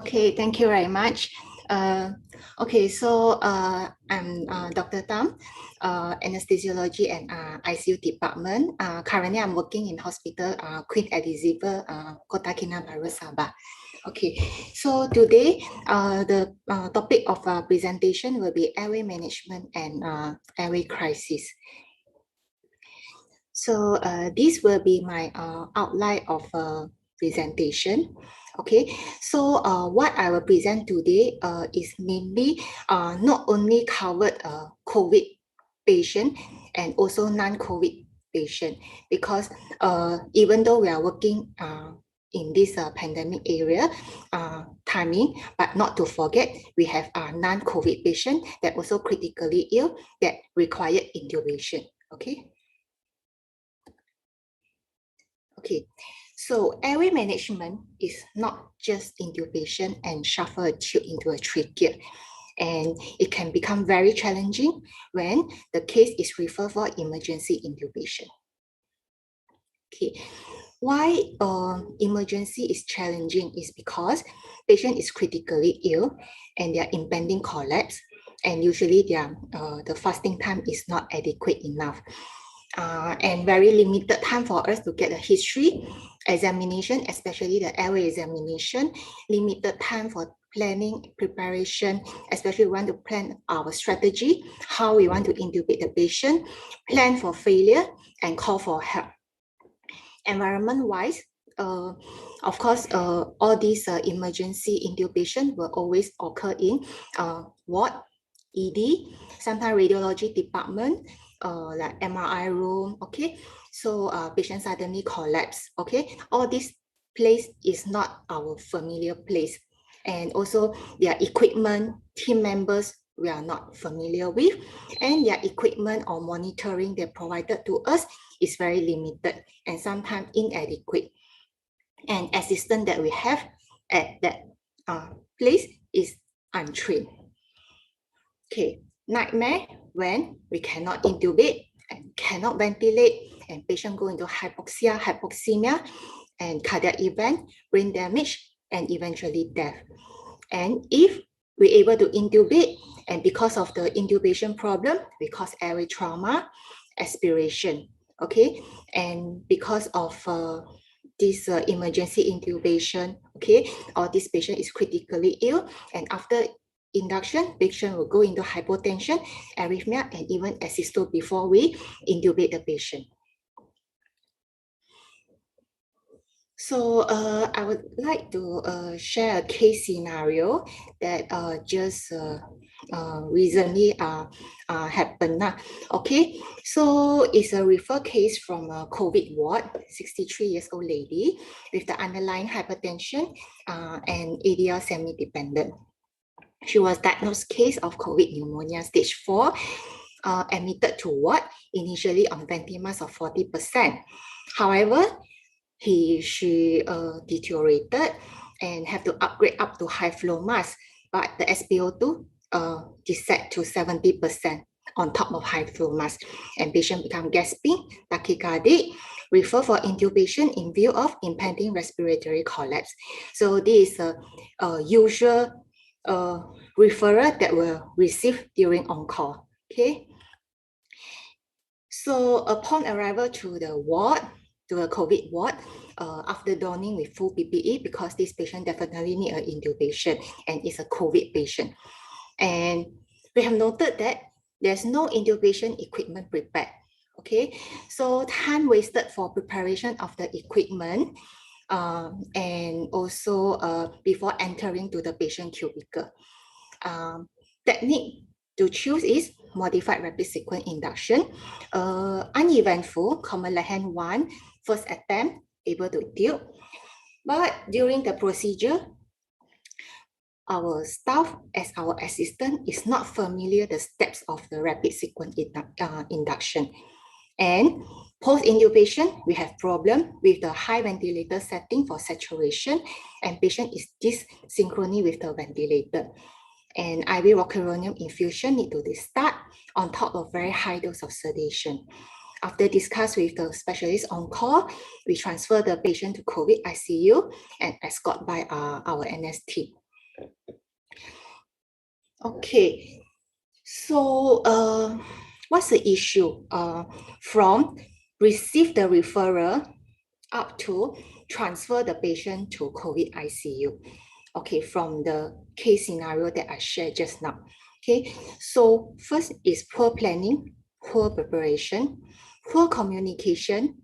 Okay, thank you very much. I'm Dr. Tham, anesthesiology and ICU department. Currently, I'm working in hospital Queen Elizabeth, Kota Kinabalu, Sabah. Okay, so today the topic of presentation will be airway management and airway crisis. So this will be my outline of presentation. Okay, so what I will present today is mainly not only covered COVID patient and also non-COVID patient, because even though we are working in this pandemic area timing, but not to forget, we have non-COVID patient that also critically ill that require intubation. Okay. Okay, so airway management is not just intubation and shuffle a tube into a trachea, and it can become very challenging when the case is referred for emergency intubation. Okay, why emergency is challenging is because patient is critically ill and they are impending collapse, and usually the fasting time is not adequate enough. And very limited time for us to get a history examination, especially the airway examination, limited time for planning, preparation, especially we want to plan our strategy, how we want to intubate the patient, plan for failure, and call for help. Environment-wise, of course, all these emergency intubation will always occur in ward, ED, sometimes radiology department, like MRI room, okay? So patient suddenly collapse, okay? All this place is not our familiar place. And also their equipment, team members, we are not familiar with, and their equipment or monitoring they provided to us is very limited and sometimes inadequate. And assistant that we have at that place is untrained. Okay, nightmare when we cannot intubate and cannot ventilate, and patient go into hypoxia, hypoxemia, and cardiac event, brain damage, and eventually death. And if we're able to intubate, and because of the intubation problem, we cause airway trauma, aspiration, okay? And because of this emergency intubation, okay, or this patient is critically ill, and after induction, patient will go into hypotension, arrhythmia, and even asystole before we intubate the patient. So I would like to share a case scenario that just recently happened. Okay, so it's a refer case from a COVID ward, 63 years old lady with the underlying hypertension and ADL semi-dependent. She was diagnosed case of COVID pneumonia stage 4, admitted to ward, initially on ventimus of 40%. However, she deteriorated and have to upgrade up to high flow mask, but the SpO2 is set to 70% on top of high flow mask, and patient become gasping, tachycardic, refer for intubation in view of impending respiratory collapse. So this is a usual referral that will receive during on-call. Okay. So upon arrival to the ward, to a COVID ward, after donning with full PPE, because this patient definitely need an intubation and is a COVID patient. And we have noted that there's no intubation equipment prepared. Okay, so time wasted for preparation of the equipment and also before entering to the patient cubicle. Technique to choose is modified rapid sequence induction, uneventful, common left hand 1, first attempt, able to tube. But during the procedure, our staff as our assistant is not familiar the steps of the rapid sequence induction. And post-intubation, we have problem with the high ventilator setting for saturation, and patient is dysynchrony with the ventilator. And IV rocuronium infusion need to start on top of very high dose of sedation. After discuss with the specialist on call, we transfer the patient to COVID ICU and escort by our NS team. Okay, so what's the issue? From receive the referral up to transfer the patient to COVID ICU. Okay, from the case scenario that I shared just now. Okay, so first is poor planning, poor preparation, poor communication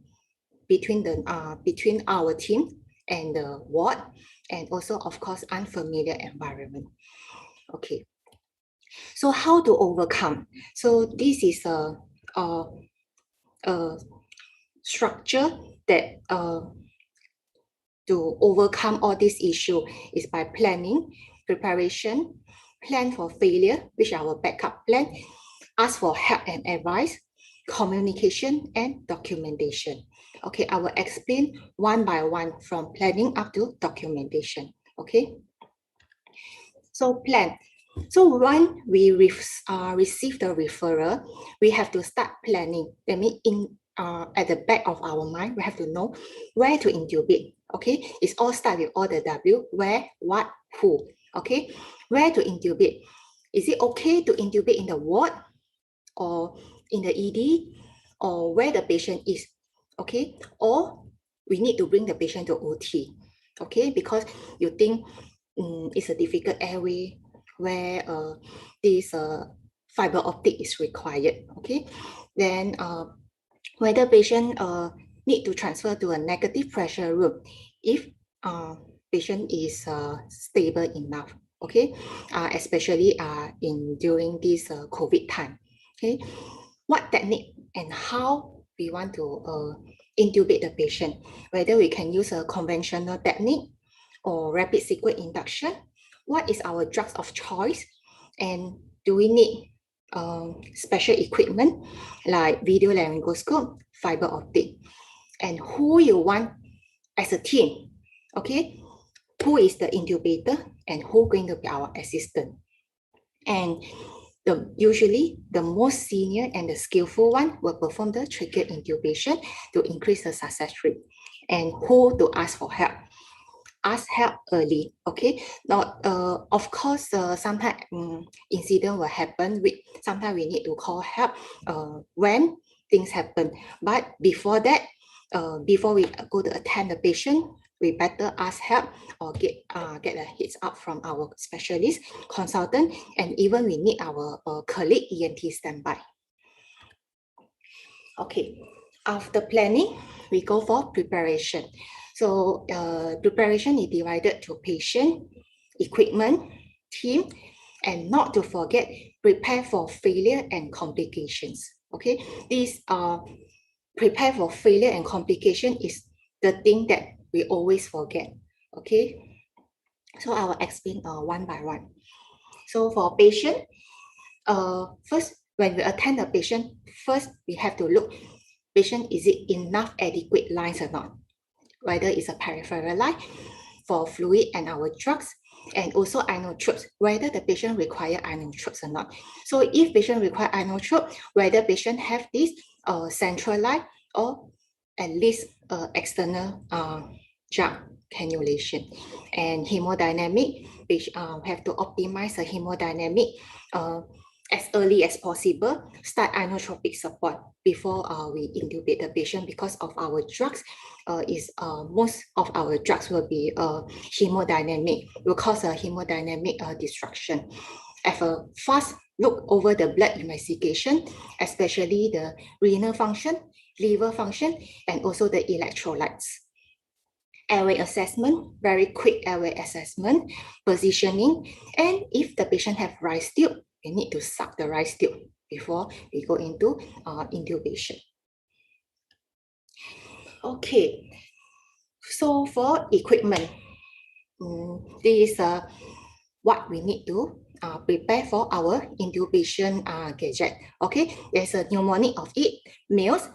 between our team and the ward, and also of course unfamiliar environment. Okay, so how to overcome? So this is a structure that to overcome all these issues is by planning, preparation, plan for failure, which is our backup plan, ask for help and advice, communication, and documentation. Okay, I will explain one by one from planning up to documentation. Okay, so plan. So when we receive the referral, we have to start planning. That means at the back of our mind, we have to know where to intubate. Okay, it's all start with all the W, where, what, who. Okay, where to intubate. Is it okay to intubate in the ward or in the ED or where the patient is? Okay, or we need to bring the patient to OT. Okay, because you think it's a difficult airway where this fiber optic is required. Okay, then whether patient need to transfer to a negative pressure room if patient is stable enough. Okay, especially in during this COVID time. Okay, what technique and how we want to intubate the patient, whether we can use a conventional technique or rapid sequence induction, what is our drugs of choice, and do we need special equipment like video laryngoscope, fiber optic, and who you want as a team. Okay, who is the intubator and who going to be our assistant. And usually the most senior and the skillful one will perform the tracheal intubation to increase the success rate. And who to ask for help. Ask help early. Okay, now of course sometimes incident will happen. Sometimes we need to call help when things happen, but before that, before we go to attend the patient, we better ask help or get a heads up from our specialist, consultant, and even we need our colleague ENT standby. Okay, after planning, we go for preparation. So preparation is divided to patient, equipment, team, and not to forget, prepare for failure and complications. Okay, these are prepare for failure and complication is the thing that we always forget. Okay, so I will explain one by one. So for patient, first, when we attend the patient, first we have to look, patient, is it enough adequate lines or not? Whether it's a peripheral line for fluid and our drugs, and also inotropes, whether the patient require inotropes or not. So if patient require inotrope, whether patient have this central line or at least external jug cannulation. And hemodynamic, which have to optimize the hemodynamic as early as possible, start inotropic support before we intubate the patient, because of our drugs most of our drugs will be hemodynamic, will cause a hemodynamic destruction. Have a fast look over the blood investigation, especially the renal function, liver function, and also the electrolytes. Airway assessment, very quick airway assessment, positioning, and if the patient have rice tube, we need to suck the rice tube before we go into intubation. Okay, so for equipment, this is what we need to prepare for our intubation gadget. Okay, there's a mnemonic of it, MALES,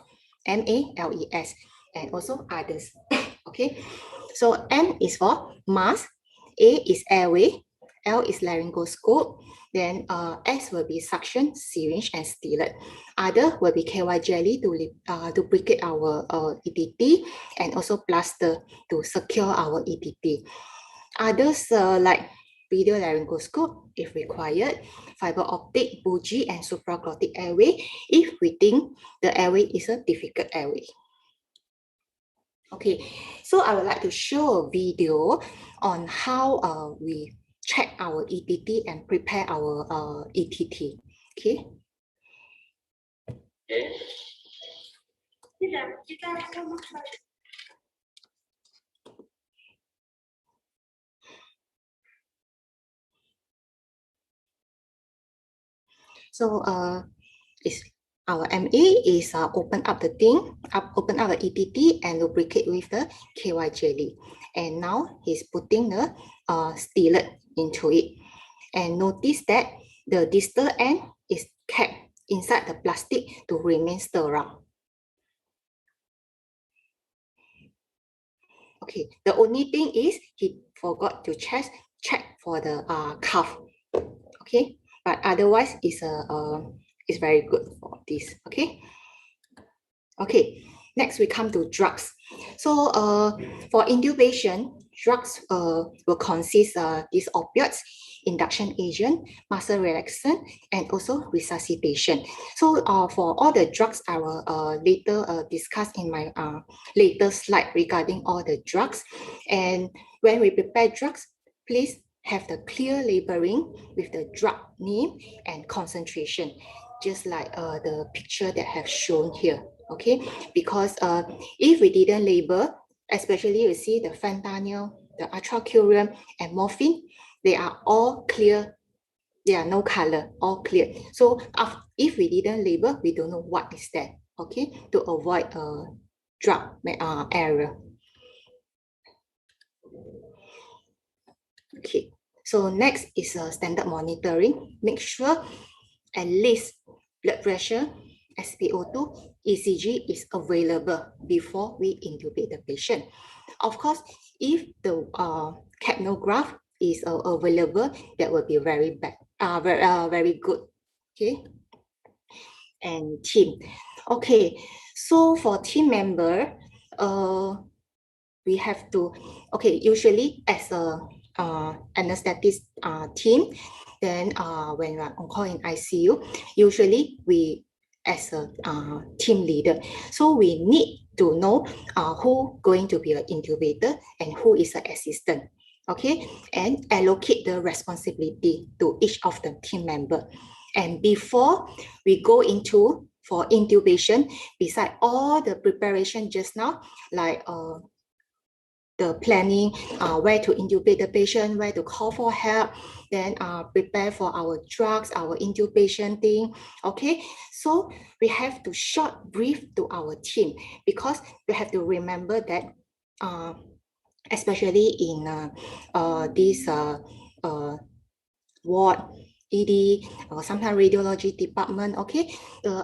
MALES, and also others. Okay, so M is for mask, A is airway, L is laryngoscope, then S will be suction, syringe, and stylet. Other will be KY jelly to lubricate our ETT, and also plaster to secure our ETT. Others like video laryngoscope if required, fiber optic, bougie, and supraglottic airway if we think the airway is a difficult airway. Okay, so I would like to show a video on how we check our ETT and prepare our ETT. Okay. So is our MA is open up the thing, open up the ETT and lubricate with the KY jelly. And now he's putting the stylet into it. And notice that the distal end is kept inside the plastic to remain sterile. Okay, the only thing is he forgot to check for the cuff. Okay, but otherwise it's very good for this. Okay. Okay, next we come to drugs. So for intubation, drugs will consist these opioids, induction agent, muscle relaxant, and also resuscitation. So for all the drugs, I will later discuss in my later slide regarding all the drugs. And when we prepare drugs, please have the clear labeling with the drug name and concentration, just like the picture that I have shown here. Okay, because if we didn't label, especially you see the fentanyl, the atracurium, and morphine, they are all clear. They are no color, all clear. So if we didn't label, we don't know what is that. Okay, to avoid drug error. Okay, so next is standard monitoring. Make sure at least blood pressure, SpO2, ECG is available before we intubate the patient. Of course, if the capnograph is available, that will be very very good. Okay, and team. Okay, so for team member, we have to, okay, usually as a anesthetist team, then when we're on call in ICU, usually we as a team leader, so we need to know who going to be an intubator and who is an assistant. Okay, and allocate the responsibility to each of the team member. And before we go into for intubation, beside all the preparation just now, like the planning, where to intubate the patient, where to call for help, then prepare for our drugs, our intubation thing. Okay, so we have to short brief to our team, because we have to remember that especially in this ward, ED, or sometimes radiology department, okay,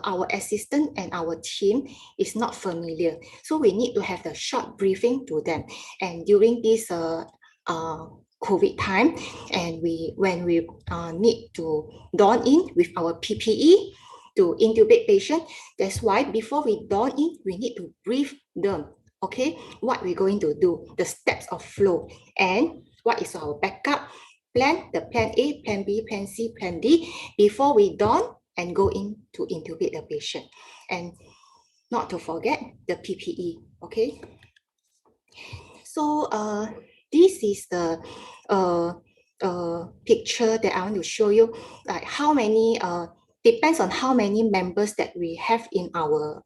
our assistant and our team is not familiar. So we need to have the short briefing to them. And during this COVID time, and when we need to don in with our PPE to intubate patient, that's why before we don in, we need to brief them, okay, what we're going to do, the steps of flow, and what is our backup plan, the plan A, plan B, plan C, plan D, before we don and go in to intubate the patient. And not to forget the PPE, okay? So this is the picture that I want to show you, like how many, depends on how many members that we have in our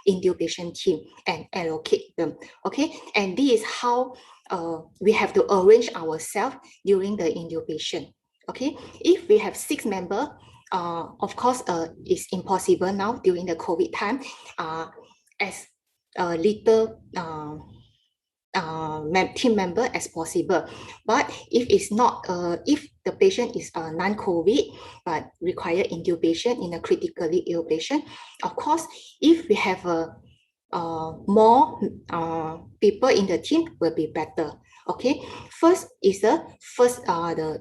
intubation team and allocate them, okay? And this is how we have to arrange ourselves during the intubation, okay? If we have 6 members, of course, it's impossible now during the COVID time, as little team member as possible. But if it's not, if the patient is non-COVID but require intubation in a critically ill patient, of course, if we have more people in the team, will be better. Okay, first is the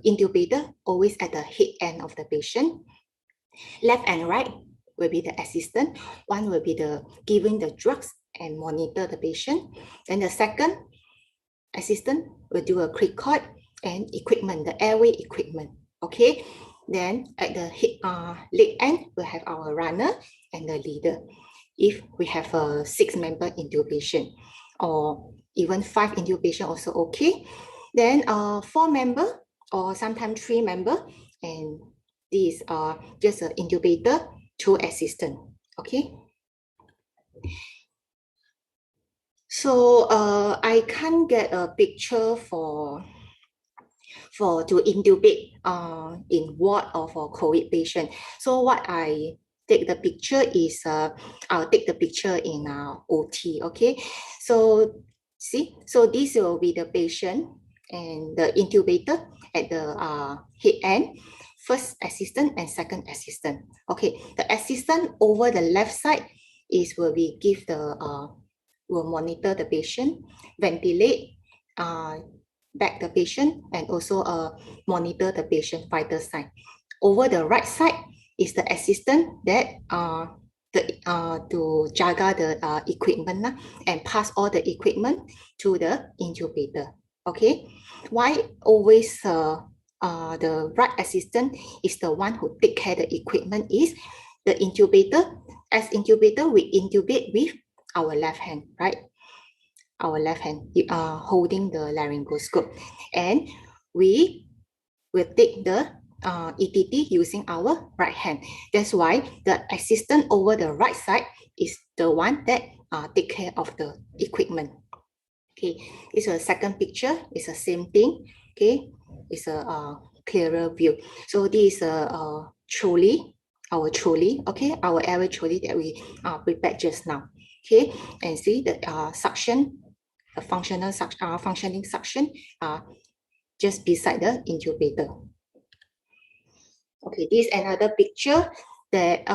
intubator always at the head end of the patient. Left and right will be the assistant. One will be the giving the drugs and monitor the patient. Then the second assistant will do a cric cord and equipment, the airway equipment. Okay, then at the leg end, we'll have our runner and the leader. If we have a 6-member intubation or even 5 intubation also okay. Then 4-member or sometimes 3-member, and these are just an incubator, 2 assistant. Okay. So I can't get a picture for to intubate in ward or for COVID patient. So what I take the picture is I'll take the picture in OT. Okay, so see, so this will be the patient and the intubator at the head end, first assistant and second assistant. Okay, the assistant over the left side is where we give the will monitor the patient, ventilate, back the patient, and also monitor the patient vital sign. Over the right side is the assistant that to jaga the equipment and pass all the equipment to the intubator. Okay, why always the right assistant is the one who take care the equipment is the intubator. As intubator, we intubate with our left hand, right? Our left hand holding the laryngoscope, and we will take the ETT using our right hand. That's why the assistant over the right side is the one that take care of the equipment. Okay, this is a second picture. It's the same thing. Okay, it's a clearer view. So this is a trolley, our trolley. Okay, our airway trolley that we prepared just now. Okay, and see the suction, the functioning suction just beside the incubator. Okay, this is another picture that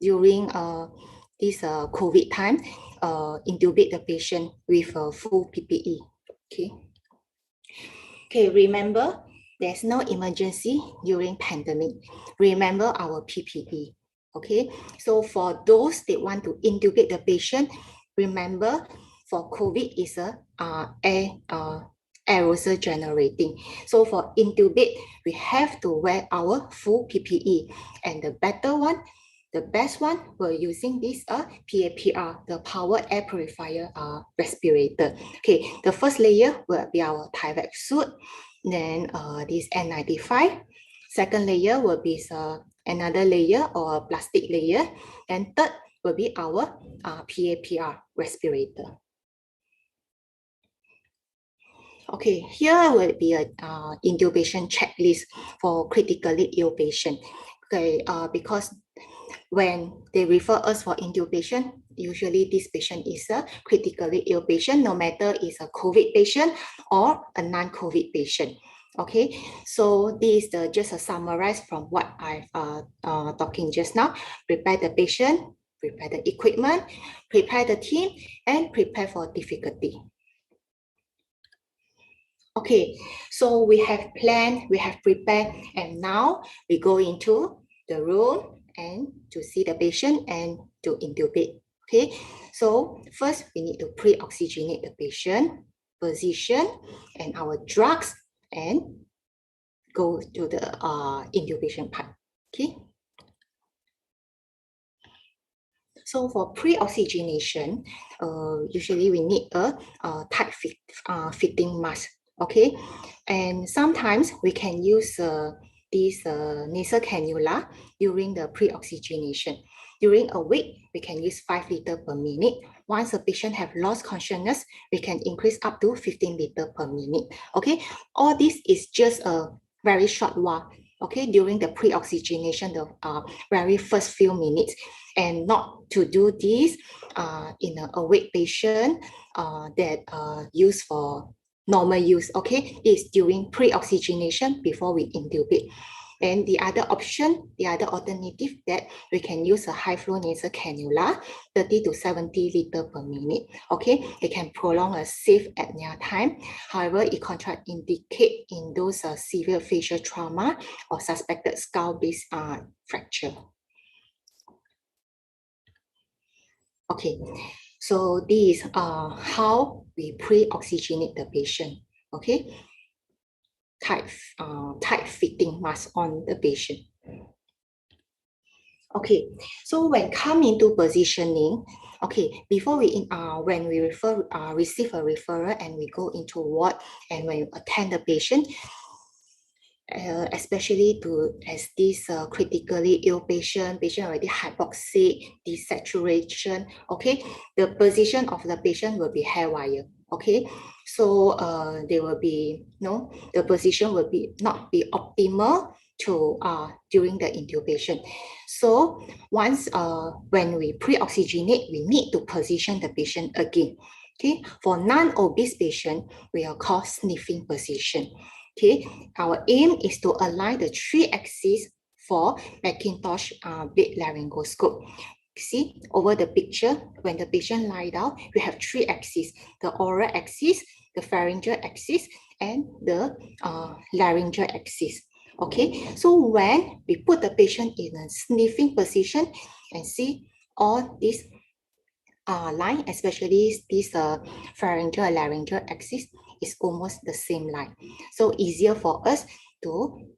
during this COVID time, intubate the patient with a full PPE. Okay. Okay, remember, there's no emergency during pandemic. Remember our PPE. Okay, so for those that want to intubate the patient, remember for COVID is a aerosol generating. So for intubate, we have to wear our full PPE, and the better one, the best one, we're using this PAPR, the power air purifier respirator. Okay, the first layer will be our Tyvek suit, then this N95. Second layer will be another layer or plastic layer, and third will be our PAPR respirator. Okay, here will be a intubation checklist for critically ill patient. Okay, because when they refer us for intubation, usually this patient is a critically ill patient, no matter is a COVID patient or a non-COVID patient. Okay, so this is just a summarize from what I've talking just now. Prepare the patient, prepare the equipment, prepare the team, and prepare for difficulty. Okay, so we have planned, we have prepared, and now we go into the room and to see the patient and to intubate. Okay, so first we need to pre-oxygenate the patient, position, and our drugs, and go to the intubation part. Okay. So for pre-oxygenation, usually we need a tight fitting mask. Okay, and sometimes we can use this nasal cannula during the pre-oxygenation. During a week, we can use 5 liters per minute. Once a patient have lost consciousness, we can increase up to 15 liters per minute. Okay, all this is just a very short while. Okay, during the pre-oxygenation, the very first few minutes, and not to do this in an awake patient that used for normal use. Okay, it's during pre-oxygenation before we intubate. And the other option, the other alternative, that we can use a high flow nasal cannula, 30 to 70 liters per minute. Okay, it can prolong a safe apnea time. However, it contraindicate in those severe facial trauma or suspected skull-base fracture. Okay, so this is how we pre-oxygenate the patient. Okay, tight fitting mask on the patient. Okay, so when come into positioning, okay, before we when we receive a referral and we go into ward and when you attend the patient, especially as this critically ill patient already hypoxic, desaturation, okay, the position of the patient will be hair wire, okay, so they will be, the position will not be optimal to during the intubation. So once when we pre-oxygenate, we need to position the patient again. Okay, for non-obese patient, we are called sniffing position. Okay, our aim is to align the 3 axes for Macintosh bed laryngoscope. See over the picture, when the patient lie down, we have 3 axes: the oral axis, the pharyngeal axis, and the laryngeal axis. Okay, so when we put the patient in a sniffing position and see all these line, especially this pharyngeal and laryngeal axis, is almost the same line. So easier for us to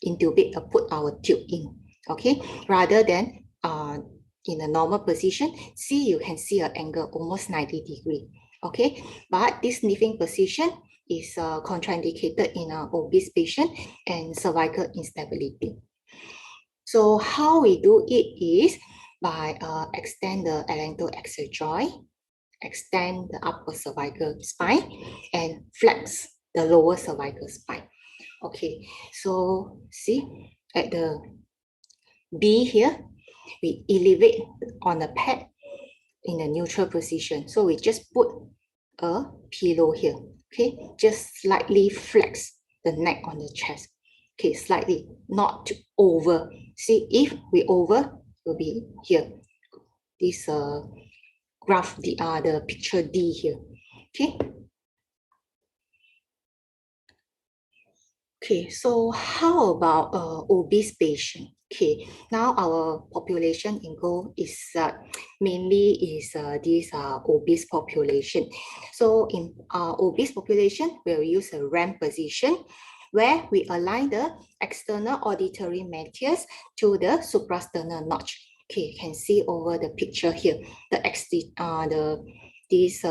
intubate or put our tube in, okay? Rather than in a normal position, see, you can see an angle almost 90 degrees, okay? But this sniffing position is contraindicated in an obese patient and cervical instability. So how we do it is by extend the atlantoaxial joint, extend the upper cervical spine, and flex the lower cervical spine. Okay, so see at the B here, we elevate on the pad in a neutral position. So we just put a pillow here. Okay, just slightly flex the neck on the chest. Okay, slightly, not over. See, if we over, will be here. This graph, the picture D here. Okay. Okay, so how about obese patient? Okay, now our population in goal is mainly is this obese population. So in obese population, we'll use a RAM position where we align the external auditory meatus to the suprasternal notch. Okay, you can see over the picture here, this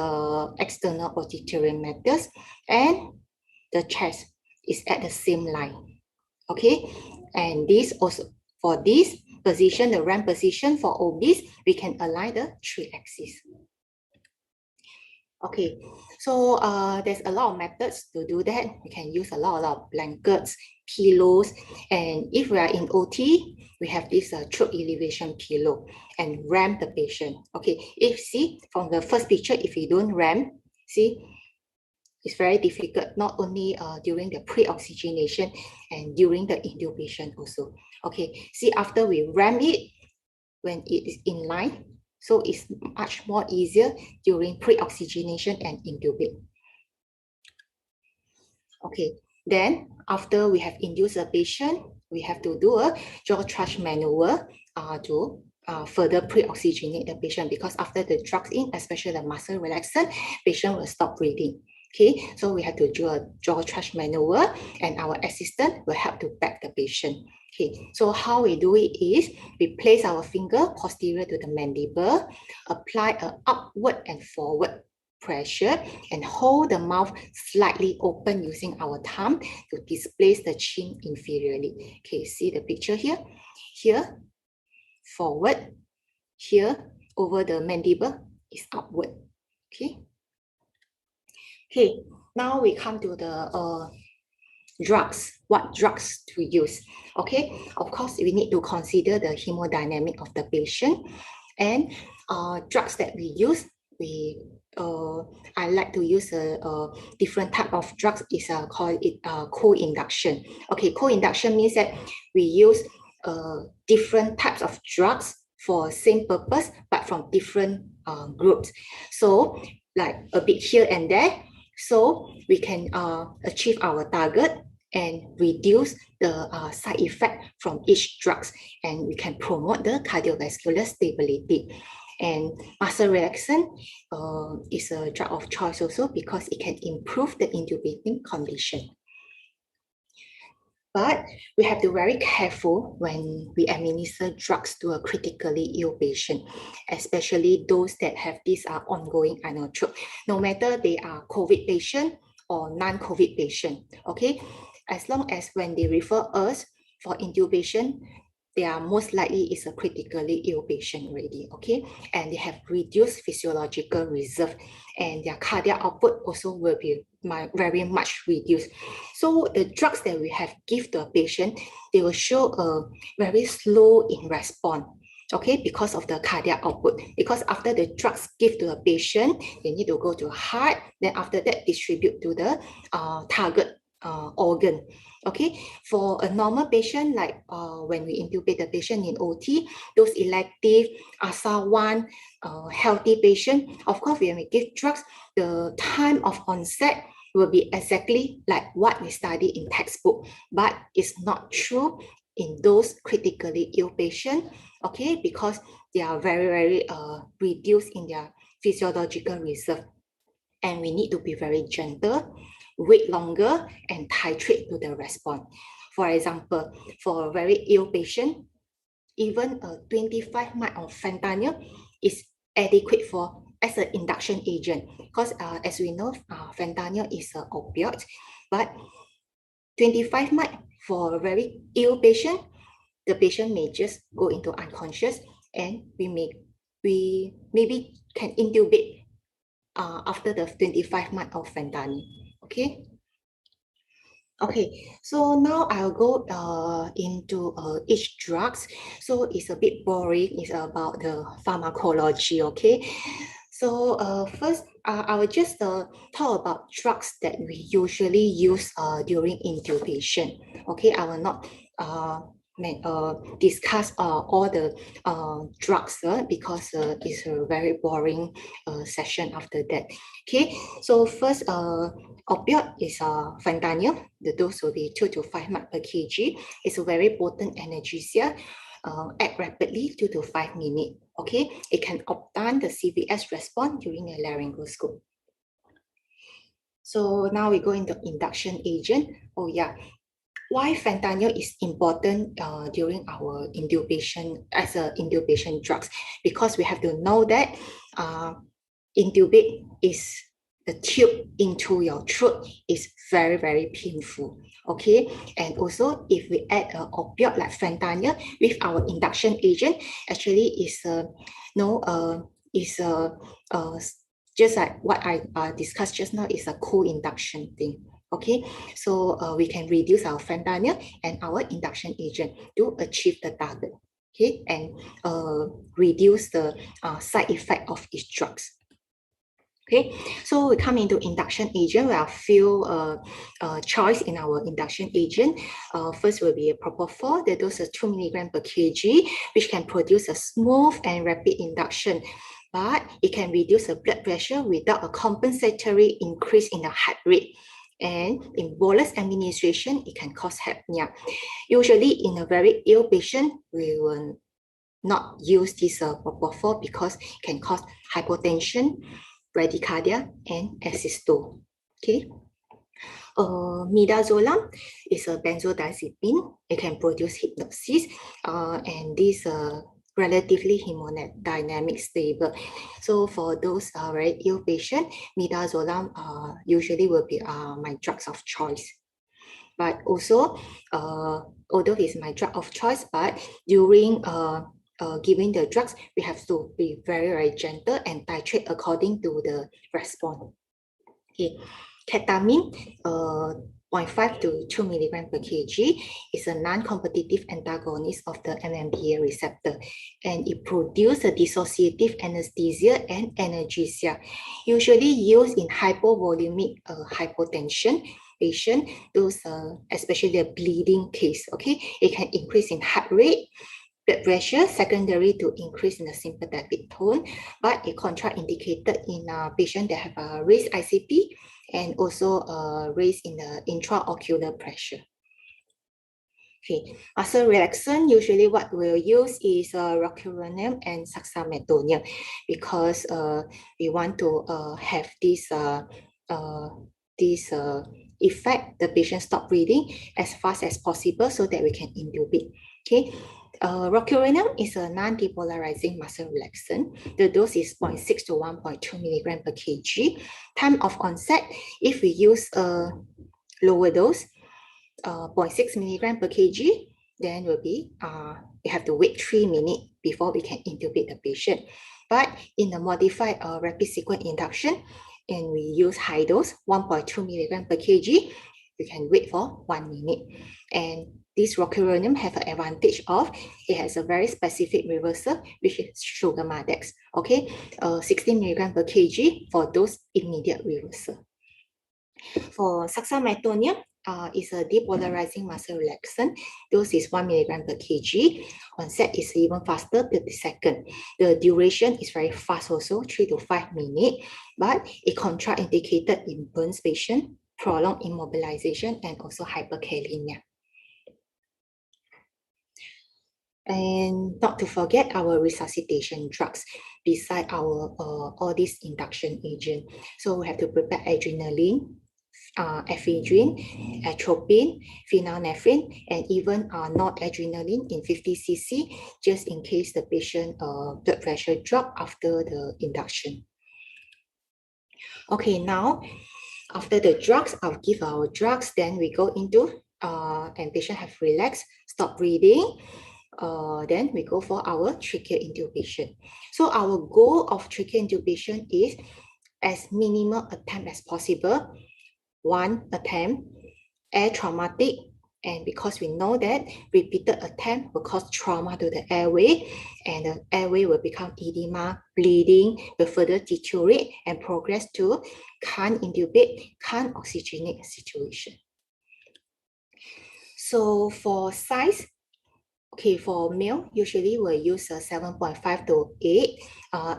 external auditory meatus and the chest is at the same line. Okay, and this also, for this position, the RAM position for obese, we can align the 3 axes. Okay, so there's a lot of methods to do that. We can use a lot of blankets, pillows, and if we are in OT, we have this throat elevation pillow and RAM the patient. Okay, if see from the first picture, if you don't RAM, see, it's very difficult, not only during the pre-oxygenation and during the intubation also. Okay, see, after we ram it, when it is in line, so it's much more easier during pre-oxygenation and intubate. Okay, then after we have induced a patient, we have to do a jaw thrust maneuver to further pre-oxygenate the patient, because after the drugs in, especially the muscle relaxant, patient will stop breathing. Okay, so we have to do a jaw thrust maneuver and our assistant will help to back the patient. Okay, so how we do it is we place our finger posterior to the mandible, apply an upward and forward pressure and hold the mouth slightly open using our thumb to displace the chin inferiorly. Okay, see the picture here? Here, forward. Here, over the mandible is upward. Okay. Okay, now we come to the drugs. What drugs to use? Okay, of course, we need to consider the hemodynamic of the patient, and drugs that we use, I like to use a different type of drugs. Is called it co-induction. Okay, co-induction means that we use different types of drugs for same purpose, but from different groups. So like a bit here and there, so we can achieve our target and reduce the side effect from each drugs, and we can promote the cardiovascular stability. And muscle relaxant is a drug of choice also because it can improve the intubating condition. But we have to be very careful when we administer drugs to a critically ill patient, especially those that have this ongoing inotrope, no matter they are COVID patient or non-COVID patient, okay? As long as when they refer us for intubation, they are most likely is a critically ill patient already, okay? And they have reduced physiological reserve, and their cardiac output also will be very much reduced. So the drugs that we have give to a patient, they will show a very slow in response, okay, because of the cardiac output. Because after the drugs give to a patient, they need to go to heart, then after that distribute to the target organ. Okay, for a normal patient, like when we intubate the patient in OT, those elective ASA1 healthy patient, of course, when we give drugs, the time of onset will be exactly like what we study in textbook, but it's not true in those critically ill patients, okay, because they are very reduced in their physiological reserve. And we need to be very gentle, wait longer, and titrate to the response. For example, for a very ill patient, even a 25 mg of fentanyl is adequate for as an induction agent, because as we know, fentanyl is an opioid, but 25 mg for a very ill patient, the patient may just go into unconscious, and we maybe can intubate after the 25 months of fentanyl. Okay. Okay, so now I'll go into each drugs. So it's a bit boring. It's about the pharmacology. Okay. So first, I will just talk about drugs that we usually use during intubation. Okay, I will not discuss all the drugs because it's a very boring session after that. Okay, so first, opioid is fentanyl. The dose will be 2 to 5 mg per kg. It's a very potent analgesia. Act rapidly 2 to 5 minutes. Okay, it can obtain the CVS response during a laryngoscope. So now we go into induction agent. Oh yeah, why fentanyl is important during our intubation as a intubation drugs? Because we have to know that intubate is the tube into your throat is very painful. Okay, and also if we add an opioid like fentanyl with our induction agent, actually is just like what I discussed just now, is a co-induction thing. Okay, so we can reduce our fentanyl and our induction agent to achieve the target. Okay, and reduce the side effect of each drugs. Okay, so we come into induction agent. We have few choice in our induction agent. First will be a propofol. The dose is 2 mg per kg, which can produce a smooth and rapid induction, but it can reduce the blood pressure without a compensatory increase in the heart rate. And in bolus administration, it can cause apnea. Usually in a very ill patient, we will not use this propofol because it can cause hypotension, bradycardia, and asystole. Okay. Midazolam is a benzodiazepine. It can produce hypnosis, and this relatively hemodynamic stable. So for those very ill patient, midazolam usually will be my drugs of choice. But also, although it's my drug of choice, but during giving the drugs, we have to be very gentle and titrate according to the response. Okay, ketamine, 0.5 to 2 mg per kg, is a non-competitive antagonist of the NMDA receptor, and it produces a dissociative anesthesia and analgesia, usually used in hypovolemic hypotension patient, those especially the bleeding case. Okay, it can increase in heart rate, blood pressure, secondary to increase in the sympathetic tone, but it contraindicated in a patient that have a raised ICP and also raised in the intraocular pressure. Okay, muscle relaxant, usually what we'll use is rocuronium and saxamethonium, because we want to have this effect the patient stop breathing as fast as possible so that we can intubate. Okay. Rocuronium is a non-depolarizing muscle relaxant. The dose is 0.6 to 1.2 milligram per kg. Time of onset, if we use a lower dose, 0.6 milligram per kg, then will be we have to wait 3 minutes before we can intubate the patient. But in the modified rapid sequence induction, and we use high dose, 1.2 milligram per kg, you can wait for 1 minute. And this rocuronium have an advantage of it has a very specific reversal, which is sugar madex. Okay, 16 milligram per kg for those immediate reversal. For succinylmetonium, is a depolarizing muscle relaxant. Dose is 1 milligram per kg. Onset is even faster, 30 seconds. The duration is very fast also, 3 to 5 minutes, but it contraindicated in burns patient, prolonged immobilization, and also hyperkalemia. And not to forget our resuscitation drugs beside our all these induction agent. So we have to prepare adrenaline, ephedrine, atropine, phenylephrine, and even noradrenaline in 50 cc, just in case the patient blood pressure drop after the induction. Okay, now after the drugs, I'll give our drugs. Then we go into and patient have relaxed, stop breathing. Then we go for our tracheal intubation. So our goal of tracheal intubation is as minimal attempt as possible. One attempt, air traumatic, and because we know that repeated attempt will cause trauma to the airway, and the airway will become edema, bleeding, will further deteriorate and progress to can't intubate, can't oxygenate situation. So for size, okay, for male, usually we'll use a 7.5 to 8,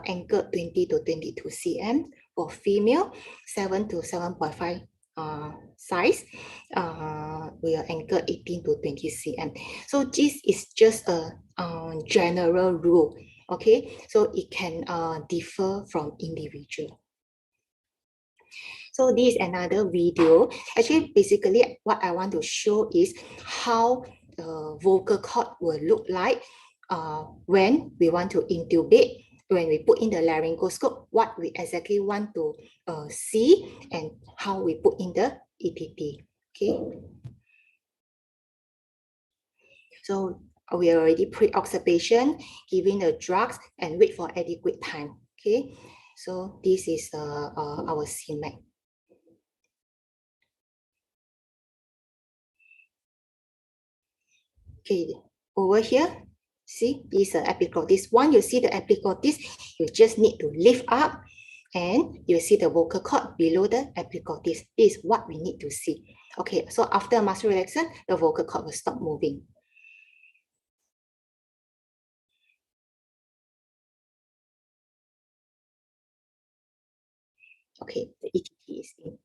anchor 20 to 22 cm. For female, 7 to 7.5 size, we are anchor 18 to 20 cm. So this is just a general rule, okay? So it can differ from individual. So this is another video. Actually, basically what I want to show is how the vocal cord will look like when we want to intubate, when we put in the laryngoscope, what we exactly want to see and how we put in the ETT. Okay. So we already pre-oxidation, giving the drugs and wait for adequate time. Okay. So this is our CMAC. Okay, over here, see, this is the epiglottis. Once you see the epiglottis, you just need to lift up and you see the vocal cord below the epiglottis. This is what we need to see. Okay, so after muscle relaxation, the vocal cord will stop moving. Okay, the ETT is in.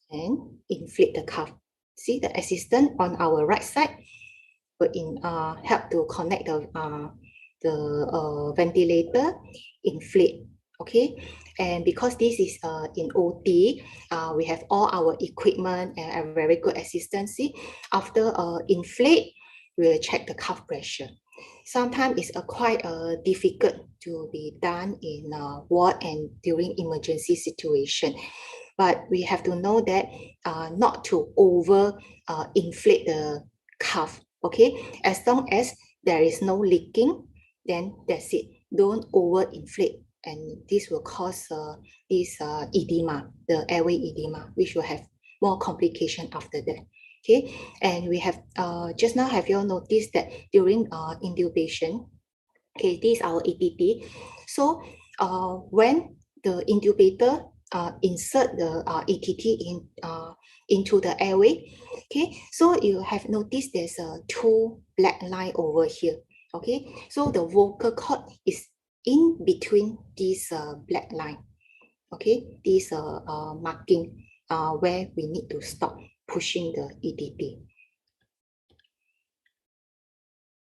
And inflate the cuff. See the assistant on our right side will help to connect the ventilator, inflate. Okay, and because this is in OT, we have all our equipment and a very good assistance. After inflate, we will check the cuff pressure. Sometimes it's quite difficult to be done in ward and during emergency situation. But we have to know that not to over inflate the cuff. Okay, as long as there is no leaking, then that's it. Don't over inflate, and this will cause this edema, the airway edema, which will have more complication after that. Okay, and we have just now, have you all noticed that during intubation, okay, this is our ETT. So when the intubator insert the ETT into the airway, okay, so you have noticed there's a two black line over here. Okay, so the vocal cord is in between this black line. Okay, this marking where we need to stop pushing the ETT.